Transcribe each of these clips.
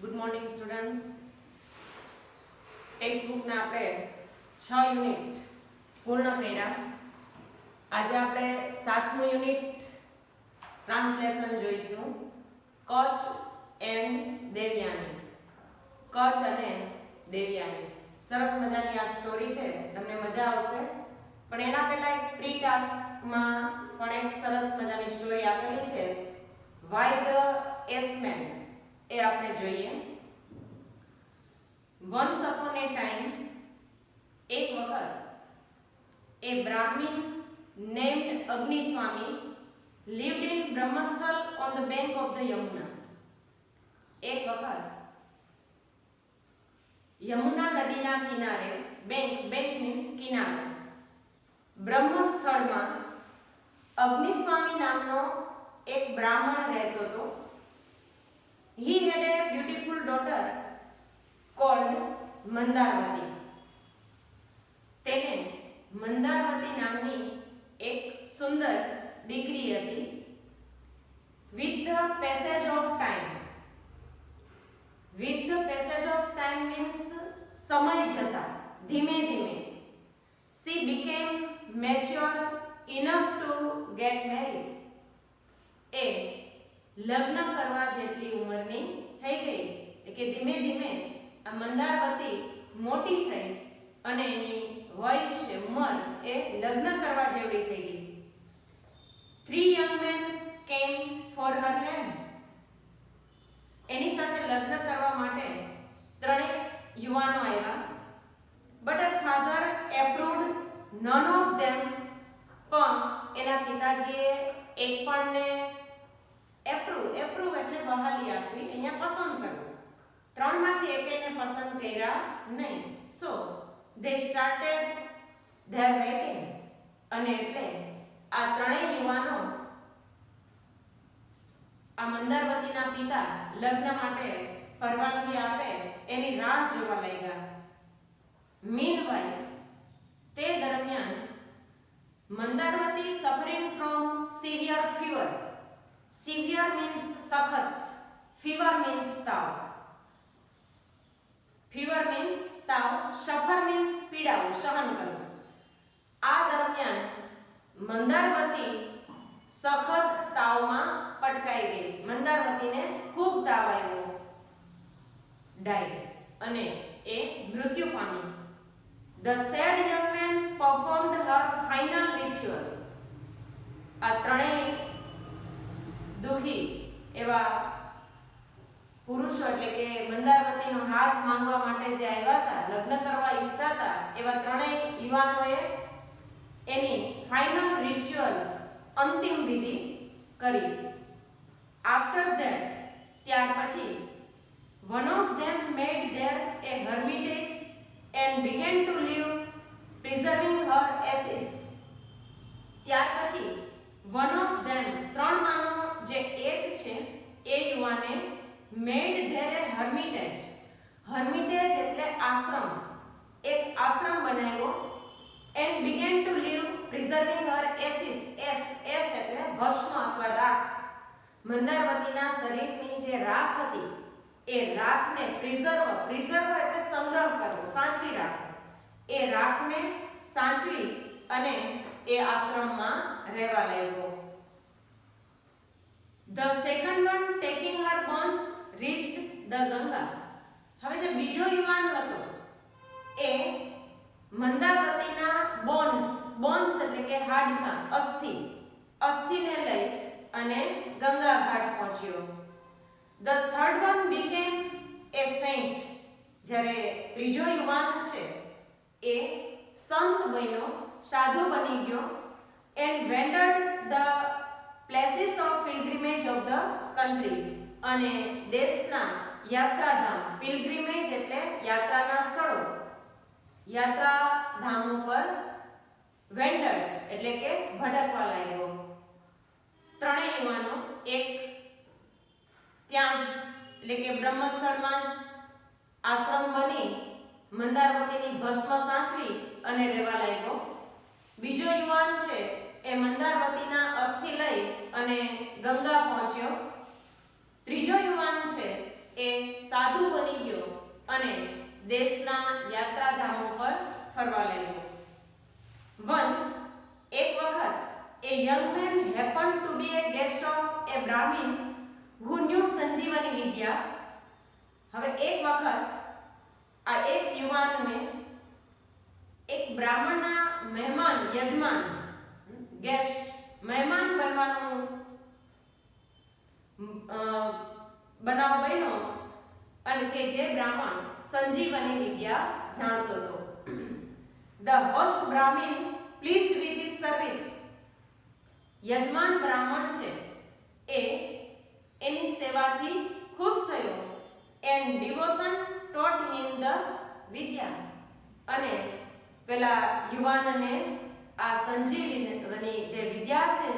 Good morning students. Text બુકના આપણે 6 unit પૂર્ણ કર્યા. આજે આપણે 7મું યુનિટ ટ્રાન્સલેશન જોઈશું. કચ્છ એન્ડ દેવયાની. કચ્છ અને દેવયાની. સરસ મજાની આ સ્ટોરી છે, તમને મજા આવશે. પણ એના પહેલા એક પ્રી ટાસ્કમાં પણ એક સરસ મજાની સ્ટોરી આપેલી છે, વાય ધ એસમેન. એ આપણે જોઈએ. વન્સ અપોન એ ટાઈમ, એક વખત એ બ્રાહ્મણ named અગ્નિસ્વામી lived in Brahmastral on the bank of the Yamuna. એક વખત યમુના નદીના કિનારે, બેંક મીન્સ કિનારો, બ્રહ્મસ્થળમાં અગ્નિસ્વામી નામનો એક બ્રાહ્મણ રહેતો હતો. He had a beautiful daughter called મંદારવતી. તેને મંદારવતી નામની એક સુંદર દીકરી હતી. With the passage of time, with the passage of time means સમય જતા, ધીમે ધીમે, she became mature enough to get married. એ લગ્ન કરવા જેટલી ઉંમરની થઈ ગઈ, એટલે કે ધીમે ધીમે આ મંદારવતી મોટી થઈ અને એની વય છે, ઉંમર એ લગ્ન કરવા જેવી થઈ ગઈ. 3 young men came for her hand. એની સાથે લગ્ન કરવા માટે 3 યુવાનો આવ્યા. But her father approved none of them. પણ એના પિતાજીએ એક પણને એપ્રૂવ એટલે બહાલી આપવી, અહીંયા પસંદ કરવું. 3 માંથી એકેને પસંદ કર્યા નહીં. સો they started their waiting. અને એટલે આ 3 યુવાનો આ મંદારવતીના પિતા લગ્ન માટે પરવાનગી આપે એની રાહ જોવા લાગ્યા. મીનવાઇલ, તે દરમિયાન Mandaravati suffering from severe fever. Severe means સખત, ફીવર મીન્સ તાવ. ફીવર મીન્સ તાવ, સફર મીન્સ પીડાવું, સહન કરવું. આ દરમિયાન મંદારવતી સખત તાવમાં પટકાઈ ગઈ. મંદારવતીને ખૂબ તાવ આવ્યો. ડાઈડ, અને એ મૃત્યુ પામી. The sad young man performed her final rituals. આ ત્રણેય દુખી એવા પુરુષો, એટલે કે મંદારવતીનો હાથ માંગવા માટે જે આવ્યા હતા, લગ્ન કરવા ઈચ્છતા હતા, એવા 3 યુવાનોએ એની ફાઇનલ રિચ્યુઅલ્સ, અંતિમ વિધિ કરી. આફ્ટર ધેટ, ત્યાર પછી, one of them made there a hermitage and began to live, preserving her ashes. ત્યાર પછી one of them, 3 માનો જે એક છે, એ યુવાને made there a hermitage. hermitage એટલે આશ્રમ, એક આશ્રમ બનાવ્યો. and began to live, preserving her ashes. s એટલે ભસ્મ અથવા રાખ. મંદારવતીના શરીરની જે રાખ હતી, એ રાખને પ્રિઝર્વ એટલે સંગ્રહ કરવો, સાચવી રાખવો. એ રાખને સાચવી અને એ આશ્રમમાં રહેવા લાગ્યો. The second one taking her bones reached the Ganga. હવે જે બીજો યુવાન હતો, એ મંદારવતીના બોન્સ એટલે કે હાડકાં, અસ્થિને લઈ અને ગંગા ઘાટ પહોંચ્યો. The third one became a saint. જ્યારે ત્રીજો યુવાન છે એ સંત બન્યો, સાધુ બની ગયો. and wandered the places of pilgrimage of the country. અને દેશના યાત્રાધામ, પિલગ્રીમેજ એટલે યાત્રાના સ્થળો, યાત્રાધામ ઉપર વેન્ડર એટલે કે ભટકવા લાગ્યો. 3 યુવાનો એક ત્યાં જ, એટલે કે બ્રહ્મસ્થળમાં જ આશ્રમ બની મંદારવતીની ભસ્મ સાચવી અને રહેવા લાગ્યો. બીજો યુવાન છે એ મંદારવતીના અસ્થિ લઈ અને ગંગા પહોંચ્યો. ત્રીજો યુવાન છે એ સાધુ બની ગયો અને દેશના યાત્રાધામો પર ફરવા લાગ્યો. Once, એક વખત, a young man happened to be a guest of a Brahmin who knew સંજીવની વિદ્યા. હવે એક વખત આ એક યુવાનને એક બ્રાહ્મણના મહેમાન યજમાન ગેસ્ટ મહેમાન બનવાનું બનાવ બન્યો અને કે જે બ્રાહ્મણ સંજીવની વિદ્યા જાણતો હતો. The host Brahmin pleased with his service. યજમાન બ્રાહ્મણ છે એ એની સેવાથી ખુશ થયો and devotion taught him the વિદ્યા. અને પેલા યુવાનને આ સંજીવની જે વિદ્યા છે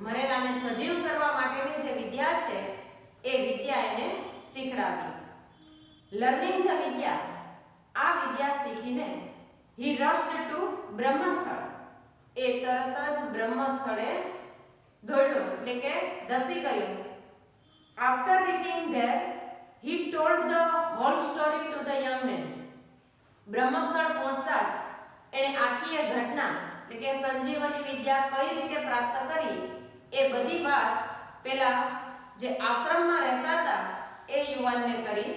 મરેલાને સજીવ કરવા માટેની જે વિદ્યા છે એ વિદ્યા એને શીખડાવી. લર્નિંગ ધ વિદ્યા, આ વિદ્યા શીખીને he rushed to બ્રહ્મસ્થળ, એ તરત જ બ્રહ્મસ્થળે દોડ્યો એટલે કે ધસી ગયો. After reaching there, he told the whole story to the young man. બ્રહ્મસ્થળ પહોંચતા જ એણે આખી એ ઘટના એટલે કે સંજીવની વિદ્યા કઈ રીતે પ્રાપ્ત કરી એ બધી વાત પેલા જે આશ્રમમાં રહેતા હતા એ યુવાનને કરી.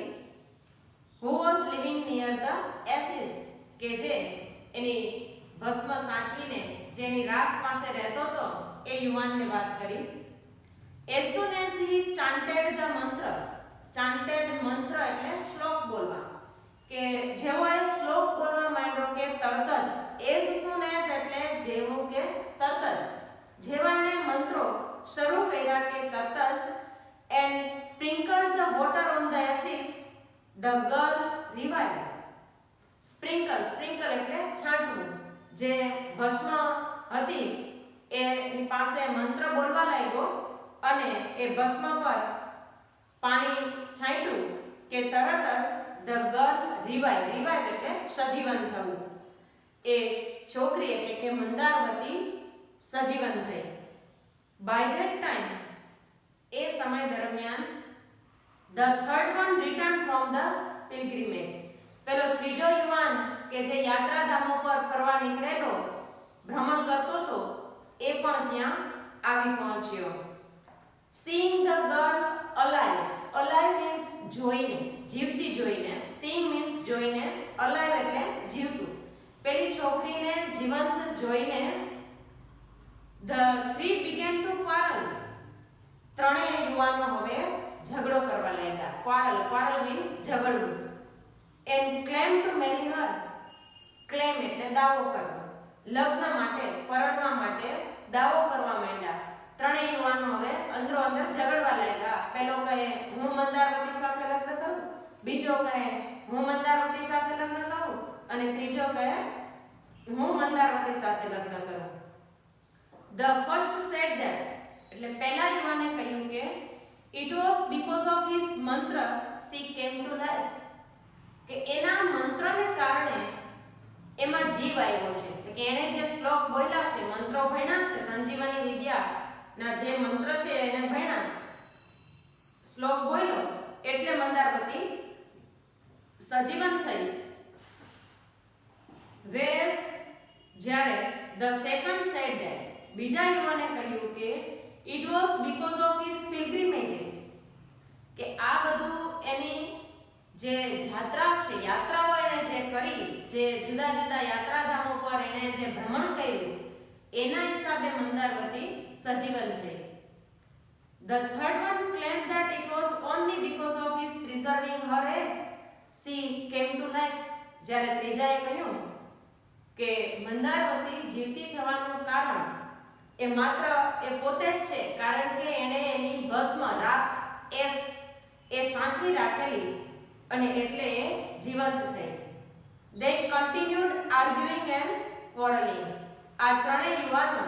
who was living near the ashes, કે જે એની ભસ્મ સાચવીને જેની રાખ પાસે રહેતો હતો એ યુવાનને વાત કરી. as soon as he chanted the mantra, chanted મંત્ર એટલે શ્લોક બોલવા, કે જેવો એ શ્લોક બોલવા માંડ્યો કે તરત જ as soon as એટલે જેવું કે તરત જ જેવા એને મંત્રો શરૂ કર્યા કે તરત જ and sprinkled the water on the ashes, the girl revived. Sprinkle એટલે છાંટવું, જે ભસ્મ હતી એની પાસે મંત્ર બોલવા લાગ્યો અને એ ભસ્મ પર પાણી છાંટ્યું કે તરત જ the girl revived એટલે સજીવન થવું. એ છોકરી એટલે કે મંદારવતી સજીવન થઈ. by that time, એ સમય દરમિયાન the third one returned from the pilgrimage, પેલો ત્રીજો યુવાન કે જે યાત્રાધામો પર ફરવા નીકળેલો ભ્રમણ કરતો હતો એ પણ ત્યાં આવી પહોંચ્યો. seeing the girl alive, alive means જોઈને, જીવતી જોઈને, seeing means જોઈને, alive એટલે જીવતું, પેલી છોકરીને જીવંત જોઈને the three began to quarrel, ત્રણેય યુવાનો હવે ઝઘડો કરવા લાગ્યા. quarrel means ઝઘડવું. and claim to marry her, claim એટલે દાવો કરવો, લગ્ન માટે પરણવા માટે દાવો કરવા માંડ્યા. ત્રણેય યુવાનો હવે અંદરો અંદર ઝઘડવા લાગ્યા. પેલો કહે હું મંદારવતી સાથે લગ્ન કરું, બીજો કહે હું મંદારવતી સાથે લગ્ન કરું અને ત્રીજો કહે હું મંદારવતી સાથે લગ્ન કરું. the first said that, એટલે પહેલા યુવાને કહ્યું કે it was because of his mantra she came to life, કે એના મંત્રને કારણે એમાં જીવ આવ્યો છે, કે એને જે શ્લોક બોલ્યા છે, મંત્રો ભણ્યા છે, સંજીવની વિદ્યાના જે મંત્ર છે એને ભણ્યા, શ્લોક બોલ્યો એટલે મંદારવતી સજીવન થઈ. whereas જ્યારે the second said that, બીજા યુવાને કહ્યું કે it was because of his pilgrimages, કે આ બધું એની જે યાત્રા છે, યાત્રાઓ એણે જે કરી, જે જુદા જુદા યાત્રાધામો પર એણે જે ભ્રમણ કર્યું એના હિસાબે મંદારવતી સજીવન થઈ. The third one claimed that it was only because of his preserving her as she came to life. જ્યારે ત્રીજાએ કહ્યું કે મંદારવતી જીવતી થવાનું કારણ એ માત્ર એ પોતે જ છે, કારણ કે એણે એની ભસ્મ રાખ એસ એ સાચવી રાખેલી અને એટલે એ જીવંત થઈ. They continued arguing and quarreling. આ ત્રણેય યુવાનો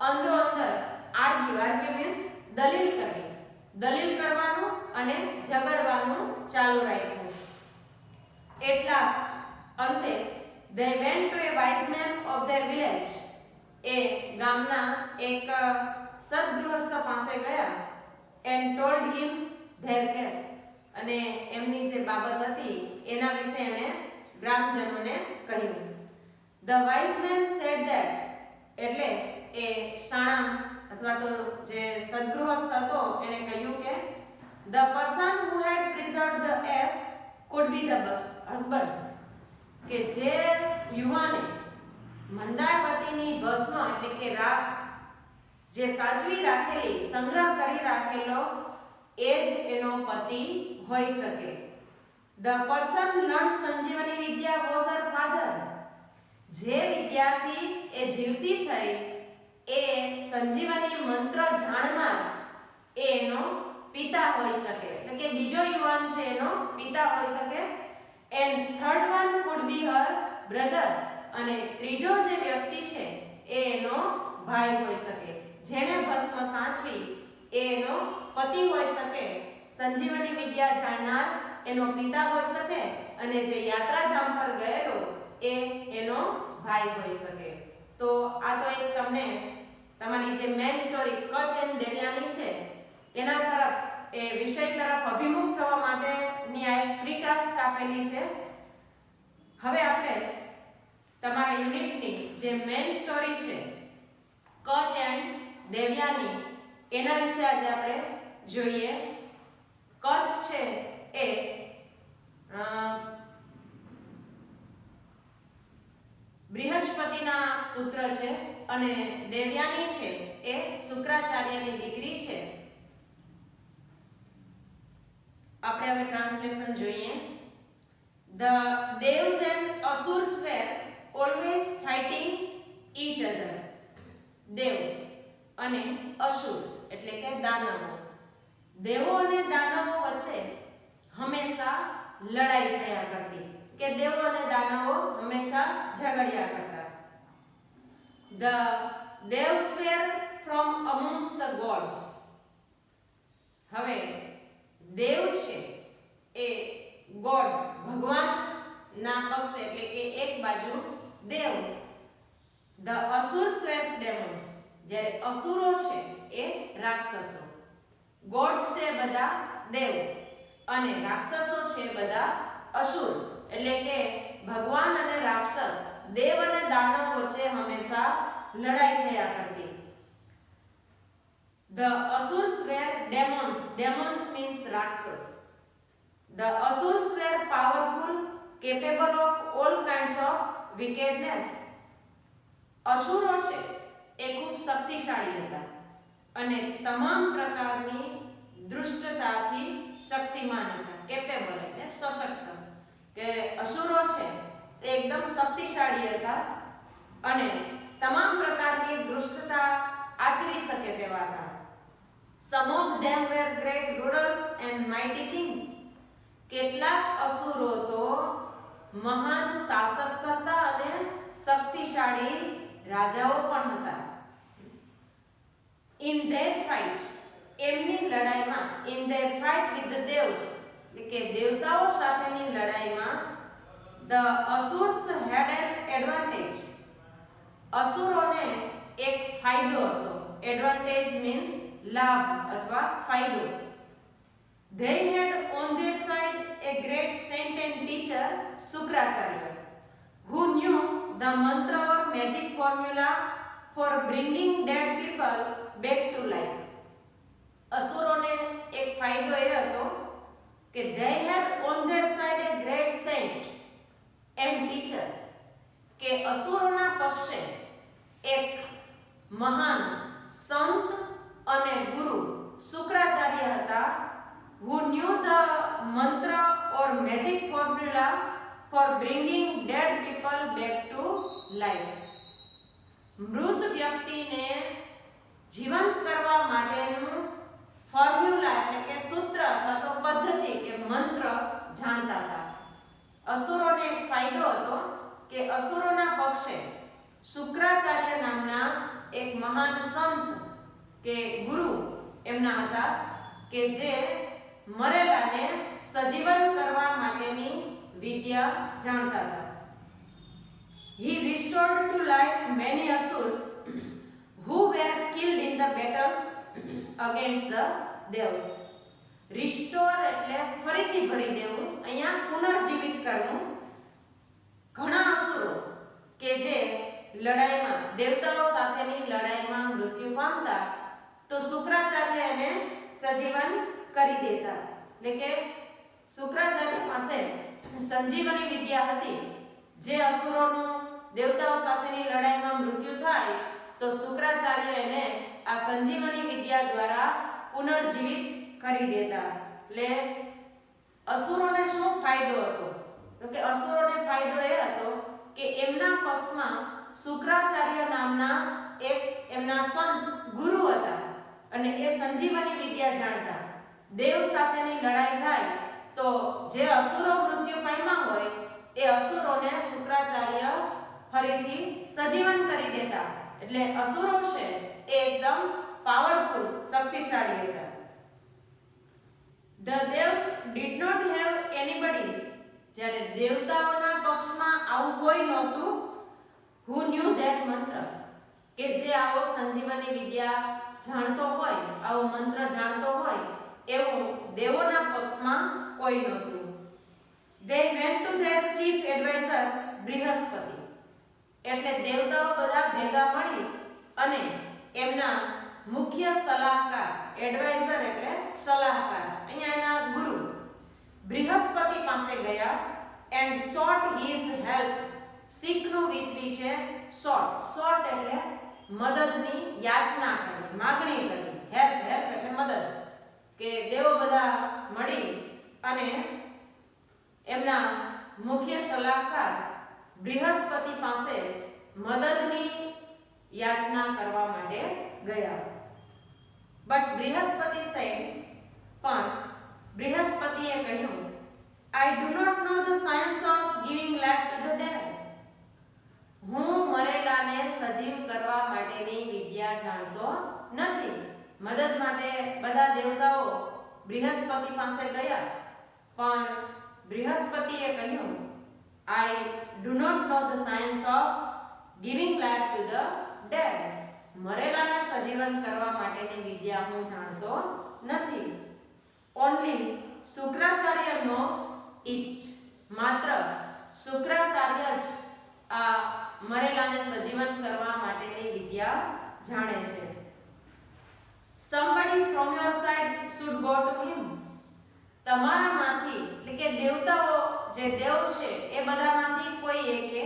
અંદરો અંદર argue means દલીલ કરવાનું અને ઝઘડવાનું ચાલુ રાખ્યું. At last, અંતે they went to a wise man of their village. એ ગામના એક સદગૃહસ્થ પાસે ગયા and told him their case, અને એમની જે બાબત હતી એના વિશે એને ગ્રામજનોને કહ્યું. The wise man said that, એટલે એ શાણા અથવા તો જે સદગૃહસ્થ હતો એને કહ્યું કે the person who had preserved the ass could be the husband, કે જે યુવાને મંદારવતીની ભસ્મ એટલે કે રાખ જે સાચવી રાખેલી સંગ્રહ કરી રાખેલો એ જ એનો પતિ હોઈ શકે. The person learned Sanjeevani Vidya was her father, જે વિદ્યાથી એ જીવતી થઈ એ સંજીવની મંત્ર જાણનાર એ એનો પિતા હોઈ શકે, એટલે કે બીજો યુવાન છે એનો પિતા હોઈ શકે. And third one could be her brother, અને ત્રીજો જે વ્યક્તિ છે એ એનો ભાઈ હોઈ શકે. જેણે ભસ્મ સાચવી એ એનો પતિ હોઈ શકે, સંજીવની વિદ્યા જાણનાર એનો પિતા હોઈ શકે, અને જે યાત્રાધામ પર ગયેલો એ એનો ભાઈ હોઈ શકે. તો આ તો એક તમને તમારી જે main story Kutch and Devyani છે એના તરફ એ વિષય તરફ અભિમુખ થવા માટેની આ એક પ્રી ટાસ્ક આપેલી છે. હવે આપણે તમારા યુનિટની જે મેઇન સ્ટોરી છે કચ્છ એન્ડ દેવયાની એના વિશે આજે આપણે જોઈએ. કચ્છ છે એ બૃહસ્પતિના પુત્ર છે અને દેવયાની છે એ શુક્રાચાર્યની દીકરી છે. આપણે હવે ટ્રાન્સલેશન જોઈએ. The devs and asurs were always fighting each other. દેવ અને અસુર એટલે કે દાનવો, દેવો અને દાનવો વચ્ચે હંમેશા લડાઈ થયા કરતી, કે દેવો અને દાનવો હંમેશા ઝઘડ્યા કરતા. The devs were from amongst the gods. હવે દેવ છે એ ગોડ ભગવાન ના પક્ષે એટલે કે એક બાજુ દેવ. The asurs were demons, જ્યારે અસુરો છે એ રાક્ષસો. ગોડ્સ છે બધા દેવ અને રાક્ષસો છે બધા અસુર, એટલે કે ભગવાન અને રાક્ષસ દેવ અને દાનવ વચ્ચે હંમેશા લડાઈ થયા કરતી. The asurs were demons. Demons means રાક્ષસ. The asurs were powerful, capable of all kinds of wickedness. અસુરો છે એ ખૂબ શક્તિશાળી હતા અને તમામ પ્રકારની દુષ્ટતાથી શક્તિમાન હતા. કેપેબલ એટલે સશક્ત, કે અસુરો છે એ એકદમ શક્તિશાળી હતા અને તમામ પ્રકારની દુષ્ટતા આચરી શકે તેવા હતા. Some of them were great rulers and mighty kings. કેટલાક અસુરો તો મહાન શાસક કરતા અને શક્તિશાળી રાજાઓ પણ હતા. In their fight, એમની લડાઈમાં, in their fight with the devs, એટલે કે દેવતાઓ સાથેની લડાઈમાં, the asurs had an advantage. અસુરોને એક ફાયદો હતો. Advantage means લાભ અથવા ફાયદો. They had on their side a great saint and teacher, Shukracharya, who knew the mantra or magic formula for bringing dead people back to life. અસુરોને એક ફાયદો એ હતો કે they had on their side a great saint and teacher, કે અસુરોના પક્ષે એક મહાન સંત અને ગુરુ શુક્રાચાર્ય હતા, who knew the mantra or magic formula for bringing dead people back to life. મૃત વ્યક્તિને જીવંત કરવા માટેનું ફોર્મ્યુલા એટલે કે સૂત્ર અથવા તો પદ્ધતિ કે મંત્ર જાણતા હતા. અસુરોને એક ફાયદો હતો કે અસુરોના પક્ષે શુક્રાચાર્ય નામના એક મહાન સંત કે ગુરુ એમના હતા કે જે મરેલાને સજીવન કરવા માટેની વિદ્યા જાણતા હતા. He restored to life many asurs who were killed in the battles against the devs. Restore એટલે ફરીથી ભરી દેવું, અહીંયા પુનર્જીવિત કરવું. ઘણા અસુરો કે જે લડાઈમાં દેવતાઓ સાથેની લડાઈમાં મૃત્યુ પામતા તો શુક્રાચાર્ય એને સજીવન કરી દેતા. એટલે કે શુક્રાચાર્ય પાસે સંજીવની વિદ્યા હતી. જે અસુરોનું દેવતાઓ સાથેની લડાઈમાં મૃત્યુ થાય તો શુક્રાચાર્ય એને આ સંજીવની વિદ્યા દ્વારા પુનર્જીવિત કરી દેતા. એટલે અસુરોને શું ફાયદો હતો? તો કે અસુરોને ફાયદો એ હતો કે એમના પક્ષમાં શુક્રાચાર્ય નામના એક એમના સંત ગુરુ હતા અને એ સંજીવની વિદ્યા જાણતા. દેવ સાથેની લડાઈ થાય તો જે અસુરો મૃત્યુ પામ્યા હોય એ અસુરોને શુક્રાચાર્ય ફરીથી સજીવન કરી દેતા. એટલે અસુરો છે એ એકદમ પાવરફુલ, શક્તિશાળી હતા. The devs did not have anybody, જ્યારે દેવતાઓના પક્ષમાં આવું કોઈ નહોતું, who knew that મંત્ર, કે જે આવો સંજીવની વિદ્યા જાણતો હોય, આવો મંત્ર જાણતો હોય એવું દેવોના પક્ષમાં કોઈ નહોતું. They went to their chief advisor Brihaspati. એટલે દેવતાઓ બધા ભેગા મળી અને એમના મુખ્ય સલાહકાર, એડવાઇઝર એટલે સલાહકાર, અહીંયા એના ગુરુ બૃહસ્પતિ પાસે ગયા and sought his help. શીખનું વિતરી છે sought. sought એટલે મદદની યાચના કરવી, માગણી કરવી. help એટલે મદદ. કે દેવો બધા મળી અને એમના મુખ્ય સલાહકાર બૃહસ્પતિ પાસે મદદની યાચના કરવા માટે ગયા. બટ બૃહસ્પતિ said, પણ બૃહસ્પતિએ કહ્યું, I do not know the science of giving life to the dead. હું મરેલાને સજીવ કરવા માટેની વિદ્યા જાણતો નથી. મદદ માટે બધા દેવતાઓ બૃહસ્પતિ પાસે ગયા પણ બૃહસ્પતિએ કહ્યું, I do not know the science of giving life to the dead. મરેલાને સજીવન કરવા માટેની વિદ્યા હું જાણતો નથી. Only Shukracharya knows it. માત્ર શુક્રાચાર્ય જ આ મરેલાને સજીવન કરવા માટેની વિદ્યા જાણે છે. Somebody from your side should go to him. તમારામાંથી એટલે કે દેવતાઓ જે દેવ છે એ બધામાંથી કોઈ એકે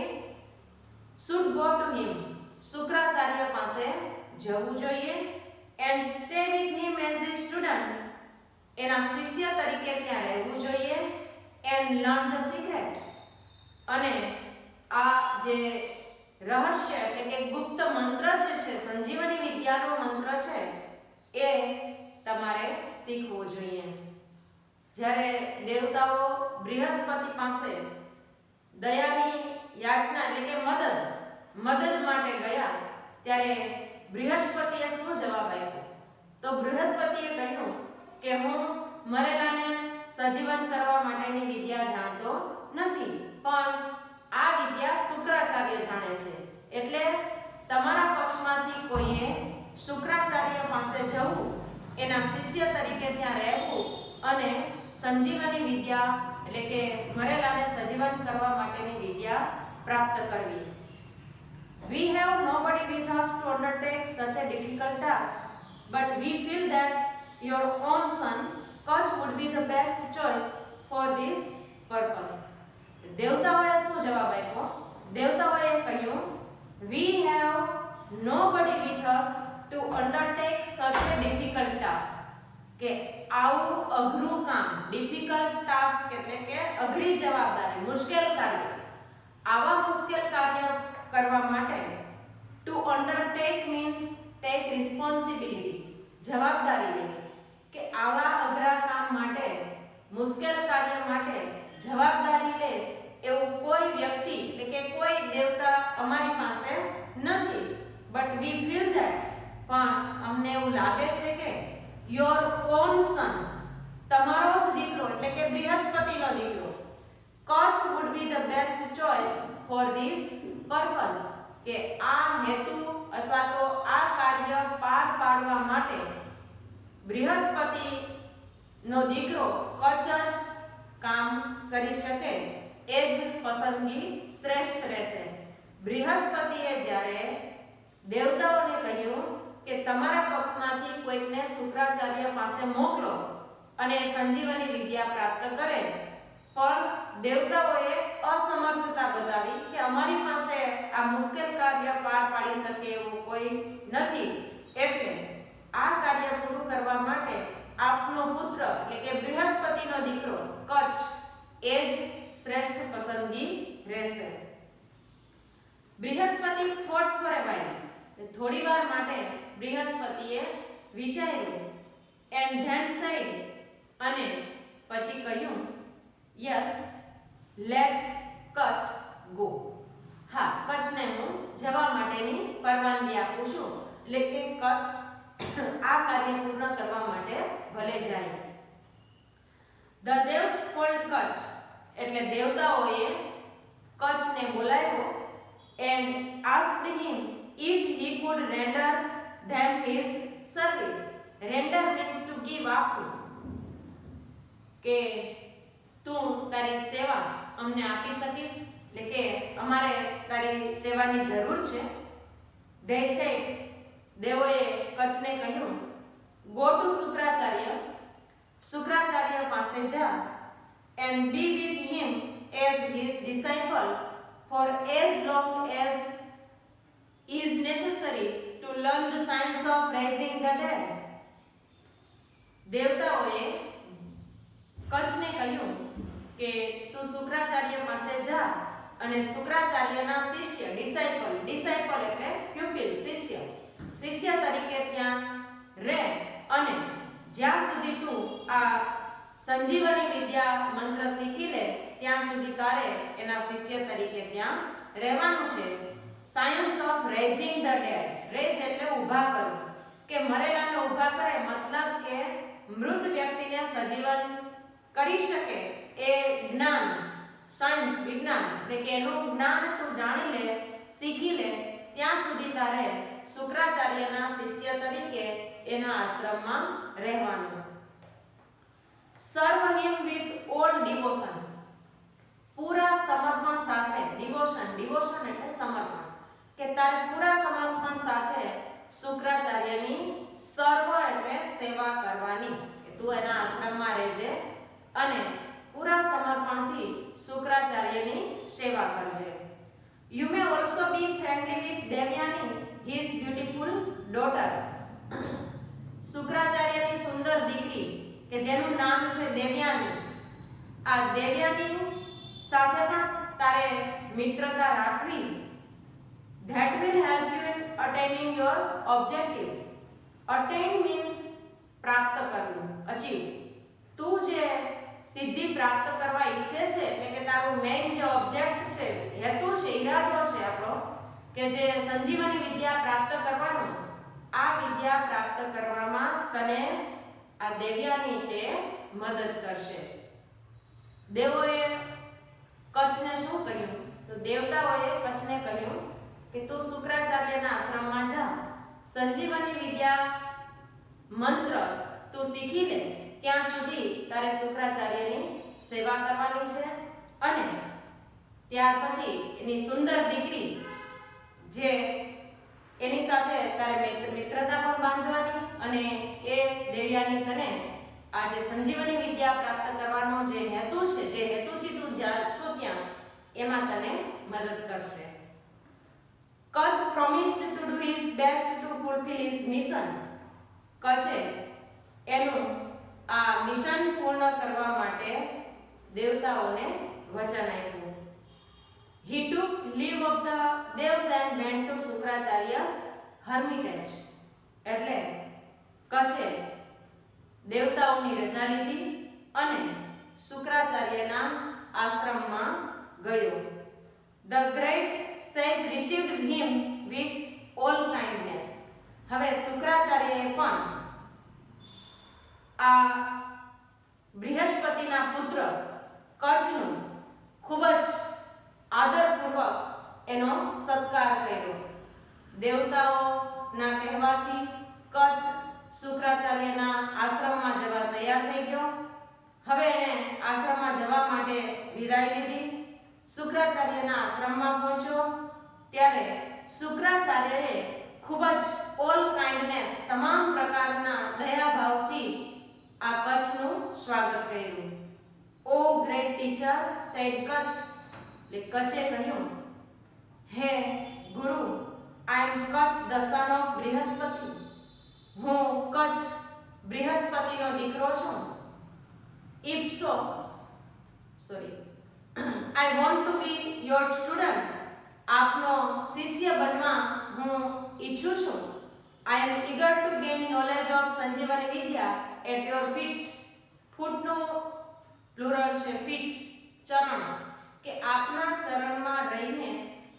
should go to him, Shukracharya પાસે જવું જોઈએ and stay with him as his student. એના શિષ્ય તરીકે ત્યાં રહેવું જોઈએ and learn the secret. અને આ જે રહસ્ય એટલે કે ગુપ્ત મંત્ર જે છે, સંજીવની વિદ્યાનો મંત્ર છે એ તમારે શીખવો જોઈએ. જ્યારે દેવતાઓ બૃહસ્પતિ પાસે દયાની યાચના એટલે કે મદદ માટે ગયા ત્યારે બૃહસ્પતિએ શું જવાબ આપ્યો? તો બૃહસ્પતિએ કહ્યું કે હું મરેલાને સજીવન કરવા માટેની વિદ્યા જાણતો નથી, પણ આ વિદ્યા શુક્રાચાર્ય જાણે છે. એટલે તમારા પક્ષમાંથી કોઈએ શુક્રાચાર્ય પાસે જવું, એના શિષ્ય તરીકે ત્યાં રહેવું અને સંજીવની વિદ્યા એટલે કે મરેલાને સજીવન કરવા માટેની વિદ્યા પ્રાપ્ત કરવી. We have nobody with us to undertake such a difficult task, but we feel that your own son Kach would be the best choice for this purpose. દેવતાઓએ શું જવાબ આપ્યો? દેવતાઓએ કહ્યું, we have nobody with us to undertake such a difficult task. કે આવું અઘરું કામ, difficult task એટલે કે અઘરી જવાબદારી, મુશ્કેલ કાર્ય, આવા મુશ્કેલ કાર્ય કરવા માટે to undertake means take responsibility, જવાબદારી લેવી. કે આવા અઘરા કામ માટે, મુશ્કેલ કાર્ય માટે જવાબદારી લે એવું કોઈ વ્યક્તિ એટલે કે કોઈ દેવતા અમારી પાસે નથી. બટ વી ફીલ ધેટ, પણ અમને એવું લાગે છે કે યોર ઓન સન, તમારો જ દીકરો એટલે કે બૃહસ્પતિનો દીકરો, Kacha would be the best choice for this purpose. કે આ હેતુ અથવા તો આ કાર્ય પાર પાડવા માટે બૃહસ્પતિનો નો દીકરો કચ્છ જ કામ કરી શકે એ જ પસંદગી શ્રેષ્ઠ રહેશે. બૃહસ્પતિએ જ્યારે દેવતાઓને કહ્યું કે તમારા પક્ષમાંથી કોઈકને શુક્રાચાર્ય પાસે મોકલો અને સંજીવની વિદ્યા પ્રાપ્ત કરે, પણ દેવતાઓએ અસમર્થતા બતાવી કે અમારી પાસે આ મુશ્કેલ કાર્ય પાર પાડી શકે એવું કોઈ નથી, એટલે આ કાર્ય પૂરું કરવા માટે આપનો પુત્ર એટલે કે બૃહસ્પતિનો દીકરો કચ્છ એ જ શ્રેષ્ઠ પસંદગી રહેશે. Brihaspati thought for a while, થોડી વાર માટે બૃહસ્પતિએ વિચાર્યું એન્ડ ધેન સેડ, અને પછી કહ્યું યસ લેટ કચ્છ ગો. હા, કચ્છને હું જવા માટેની પરવાનગી આપું છું, એટલે કે કચ્છ આ કાર્ય પૂર્ણ કરવા માટે ભલે જાય. ધ દેવ્સ કોલ્ડ કચ્છ, એટલે દેવતાઓએ કચ્છને બોલાવ્યો and asked him if he could render them his service. Render means to give, આપવું, કે તું તારી સેવા અમને આપી શકીશ, એટલે કે અમારે તારી સેવાની જરૂર છે. ધે સેડ, દેવોએ કચ્છને કહ્યું ગો ટુ શુક્રાચાર્ય, શુક્રાચાર્ય પાસે જા and be with him as his disciple for as long as is necessary to learn the science of raising the dead. દેવતાઓએ કચ્છને કહ્યું કે તું શુક્રાચાર્ય પાસે જા અને શુક્રાચાર્યના શિષ્ય ડિસાઇપલ એટલે પ્યુપિલ, શિષ્ય તરીકે ત્યાં રહે, અને જ્યાં સુધી તું આ સંજીવની વિદ્યા મંત્ર શીખી લે ત્યાં સુધી તારે એના શિષ્ય તરીકે ત્યાં રહેવાનું છે. Science of raising the dead, raise એટલે ઊભા કરવું, કે મરેલાને ઊભા કરે, મતલબ કે મૃત વ્યક્તિને સજીવન કરી શકે એ જ્ઞાન, સાયન્સ, વિજ્ઞાન, એટલે કે એનું જ્ઞાન તું જાણી લે, શીખી લે, ત્યાં સુધી તારે શુક્રાચાર્યના શિષ્ય તરીકે એના આશ્રમમાં રહેવાનું. સર્વ હિમ વિથ ઓલ ડિવોશન, પૂરા સમર્પણ સાથે. ડિવોશન એટલે સમર્પણ, કે તારે પૂરા સમર્પણ સાથે શુક્રાચાર્યની સર્વ એટલે સેવા કરવાની, કે તું એના આશ્રમમાં રહેજે અને પૂરા સમર્પણથી શુક્રાચાર્યની સેવા કરજે. You may also be friendly with Devyani, his beautiful daughter. શુક્રાચાર્યની સુંદર દીકરી કે જેનું નામ છે દેવયાની, આ દેવયાની સાથે પણ તારે મિત્રતા રાખવી. That will help you in attaining your objective. Attain means પ્રાપ્ત કરવું, achieve. તું જે સિદ્ધિ પ્રાપ્ત કરવા ઈચ્છે છે, એટલે કે તારું મેઇન જે ઓબ્જેક્ટ છે, હેતુ છે, ઈરાદો છે આપણો, કે જે સંજીવની વિદ્યા પ્રાપ્ત કરવાનો, આ વિદ્યા પ્રાપ્ત કરવામાં તને આ દેવયાની છે મદદ કરશે. દેવોએ કચ્છને શું કહ્યું? તો દેવતાઓએ કચ્છને કહ્યું કે તું શુક્રાચાર્યના આશ્રમમાં જા, સંજીવની વિદ્યા મંત્ર તું શીખી લે, ત્યાં સુધી તારે શુક્રાચાર્યની સેવા કરવાની છે, અને ત્યાર પછી એની સુંદર દીકરી જે એની સાથે તારે મિત્રતા પણ બાંધવાની, અને એ દેવયાની તને આ જે સંજીવની વિદ્યા પ્રાપ્ત કરવાનો જે હેતુ છે, જે હેતુથી તું જા છો ત્યાં, એમાં તને મદદ કરશે. Kutch promised to do his best to fulfill his mission. કચ્છે એનું આ મિશન પૂર્ણ કરવા માટે દેવતાઓને વચન આપ્યું. He took leave of the devs and went to Shukracharya's hermitage. એટલે કચ્છે દેવતાઓની રજા લીધી અને શુક્રાચાર્યના આશ્રમમાં ગયો. The great sage received him with all kindness. હવે શુક્રાચાર્યએ પણ આ બૃહસ્પતિના પુત્ર કચ્છનું ખૂબ જ આદરપૂર્વક એનો સત્કાર કર્યો. દેવતાઓના કહેવાથી કચ્છ શુક્રાચાર્યના આશ્રમમાં જવા તૈયાર થઈ ગયો. હવે એને આશ્રમમાં જવા માટે વિદાય લીધી. શુક્રાચાર્યના આશ્રમમાં પહોંચ્યો ત્યારે શુક્રાચાર્યએ ખૂબ જ ઓલ કાઇન્ડનેસ તમામ પ્રકારના દયાભાવથી આ કચ્છનું સ્વાગત કર્યું. O great teacher said Kacha, એટલે કચ્છે કહ્યું, હે ગુરુ, I am Kacha the son of Brihaspati, હું કચ્છ બૃહસ્પતિનો દીકરો છું. If so I want to be your student, આપનો શિષ્ય બનવા હું ઈચ્છું છું. I am eager to gain knowledge of Sanjeevani vidya at your feet. ફૂટનો પ્લુરલ છે ફીટ, ચરણ, કે આપના ચરણમાં રહીને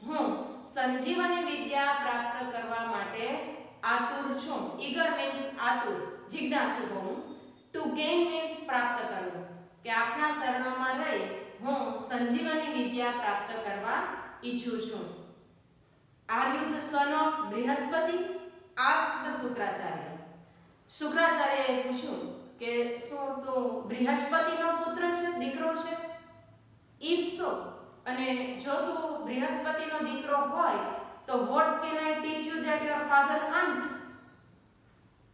હું સંજીવની વિદ્યા પ્રાપ્ત કરવા માટે આતુર છું. eager means આતુર, જિજ્ઞાસુ હોવું. to gain means પ્રાપ્ત કરવું, કે આપના ચરણોમાં રહી હું સંજીવની વિદ્યા પ્રાપ્ત કરવા ઈચ્છું છું. Are you the son of Brihaspati? asked Shukracharya. શુક્રાચાર્યએ પૂછ્યું કે શું તું બૃહસ્પતિનો પુત્ર છે, દીકરો છે? If so, અને જો તું બૃહસ્પતિનો દીકરો હોય તો what can I teach you that your father can't?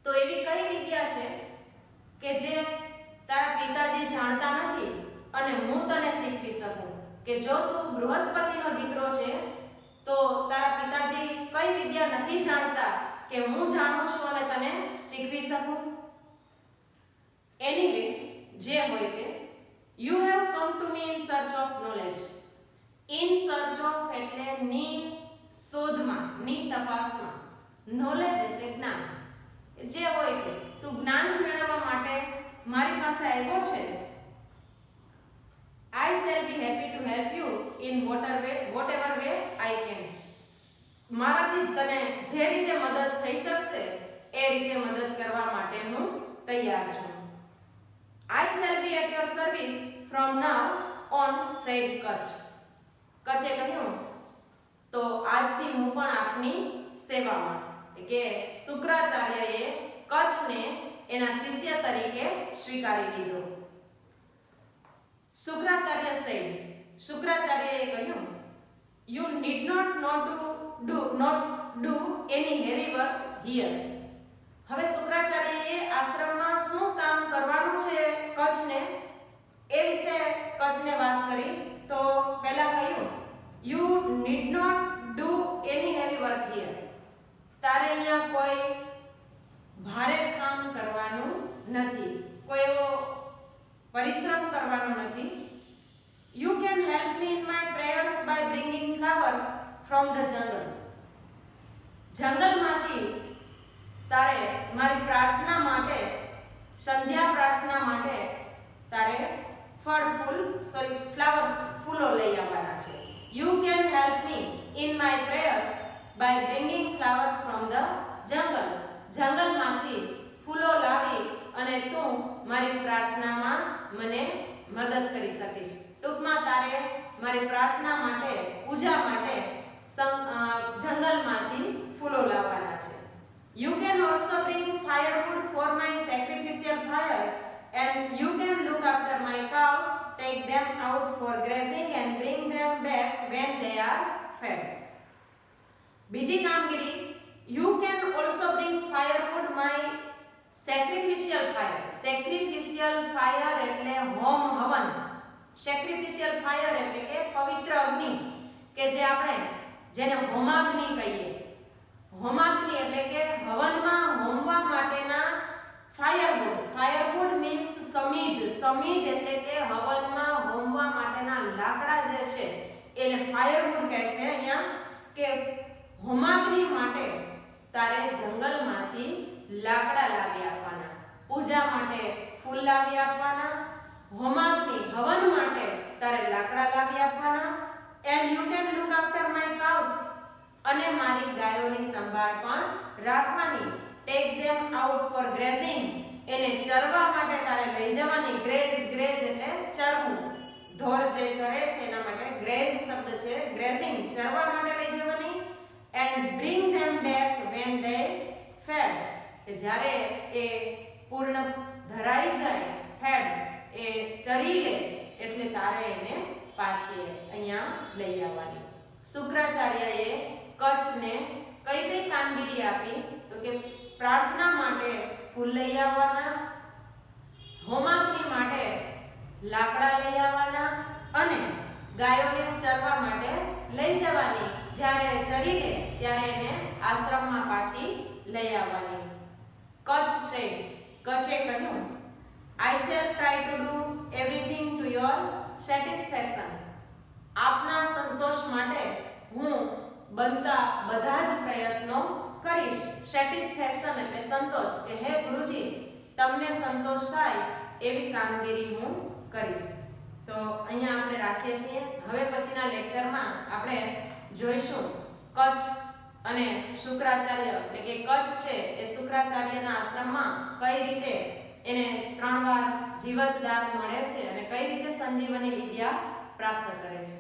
તો એવી કઈ વિદ્યા છે કે જે તારા પિતાજી જાણતા નથી અને હું તને શીખવી શકું? કે જો તું બૃહસ્પતિનો દીકરો છે તો તારા પિતાજી કઈ વિદ્યા નથી જાણતા કે હું જાણું છું અને તને શીખવી શકું? એનીવે, જે હોય તે, you have come to me in search of knowledge. In search of એટલે ની શોધમાં, ની તપાસમાં. નોલેજ એટલે જ્ઞાન. જે હોય તે, તું જ્ઞાન મેળવવા માટે મારી પાસે આવ્યો છે. I shall be happy to help you in whatever way I can. મારાથી તને જે રીતે મદદ થઈ શકશે એ રીતે મદદ કરવા માટે હું તૈયાર છું. I shall be at your service from now on, said Kutch. કચ્છે કહ્યું, તો આજથી હું પણ આપની સેવામાં. કે શુક્રાચાર્યએ કચ્છને એના શિષ્ય તરીકે સ્વીકારી લીધો. શુક્રાચાર્ય said, શુક્રાચાર્યએ કહ્યું, you need not do any heavy work here. હવે શુક્રાચાર્યએ આશ્રમમાં શું કામ કરવાનું છે કચ્છને એ વિશે કચ્છને વાત કરી. તો પહેલા કહ્યું, you need not do any heavy work here. તારે અહીંયા કોઈ ભારે કામ કરવાનું નથી, કોઈ એવો પરિશ્રમ કરવાનો નથી. You can help me in my prayers by bringing flowers from the jungle. જંગલમાંથી તારે મારી પ્રાર્થના માટે, સંધ્યા પ્રાર્થના માટે તારે ફ્લાવર્સ, ફૂલો લઈ આવવાના છે. You can help me in my prayers by bringing flowers from the jungle. જંગલમાંથી ફૂલો લાવી અને તું મારી પ્રાર્થનામાં મને મદદ કરી શકીશ. ટૂંકમાં તારે મારી પ્રાર્થના માટે, પૂજા માટે જંગલમાંથી ફૂલો લાવવાના છે. You can also bring firewood for my sacrificial fire and you can look after my cows, take them out for grazing and bring them back when they are fed. બીજી કામગીરી, you can also bring firewood my sacrificial fire. sacrificial fire એટલે home હવન. sacrificial fire એટલે કે પવિત્ર અગ્નિ, કે જે આપણે જેને હોમાગ્નિ કહીએ. હોમાગ્નિ એટલે કે હવનમાં હોમવા માટેના ફાયરવુડ. Firewood means samidh. સમીધ એટલે કે હવનમાં હોમવા માટેના લાકડા જે છે એને ફાયરવુડ કહે છે અહીંયા. કે હોમાગ્નિ માટે તારે જંગલમાંથી લાકડા લાવી આપવાના, પૂજા માટે ફૂલ લાવી આપવાના, હોમાગ્નિ હવન માટે તારે લાકડા લાવી આપવાના. And you can look after my cows, અને મારી ગાયોની સંભાળ પણ રાખવાની. Tech them out for grazing, એને ચરવા માટે તારે લઈ જવાની. ગ્રેઝ એટલે ચરવું, ઢોર જે ચરે છે એના માટે ગ્રેઝ શબ્દ છે. ગ્રેઝિંગ, ચરવા માટે લઈ જવાની. And bring them back when they fed, કે જ્યારે એ પૂર્ણ ધરાઈ જાય હેડ એ ચરી લે એટલે તારે એને પાછી અહીંયા લઈ આવવાની. શુક્રાચાર્યએ કચ્છને કઈ કઈ કામગીરી આપી તો કે પ્રાર્થના માટે ફૂલ લઈ આવવાના, હોમાગ્નિ માટે લાકડા લઈ આવવાના અને ગાયોને ચરવા માટે લઈ જવાની. જ્યારે ચરી લે ત્યારે એને આશ્રમમાં પાછી લઈ આવવાની. કચ્છ છે, કચ્છે કહ્યું I shall try to do everything to your satisfaction. આપના સંતોષ માટે હું બનતા બધા જ પ્રયત્નો કરીશ. સેટિસ્ફેક્શન એટલે સંતોષ કે હે ગુરુજી તમને સંતોષ થાય એવી કામગીરી હું કરીશ. તો અહીંયા આપણે રાખીએ છીએ. હવે પછીના લેક્ચરમાં આપણે જોઈશું કચ્છ અને શુક્રાચાર્ય એટલે કે કચ્છ છે એ શુક્રાચાર્યના આશ્રમમાં કઈ રીતે એને 3 વાર જીવતદાન મળે છે અને કઈ રીતે સંજીવની વિદ્યા પ્રાપ્ત કરે છે.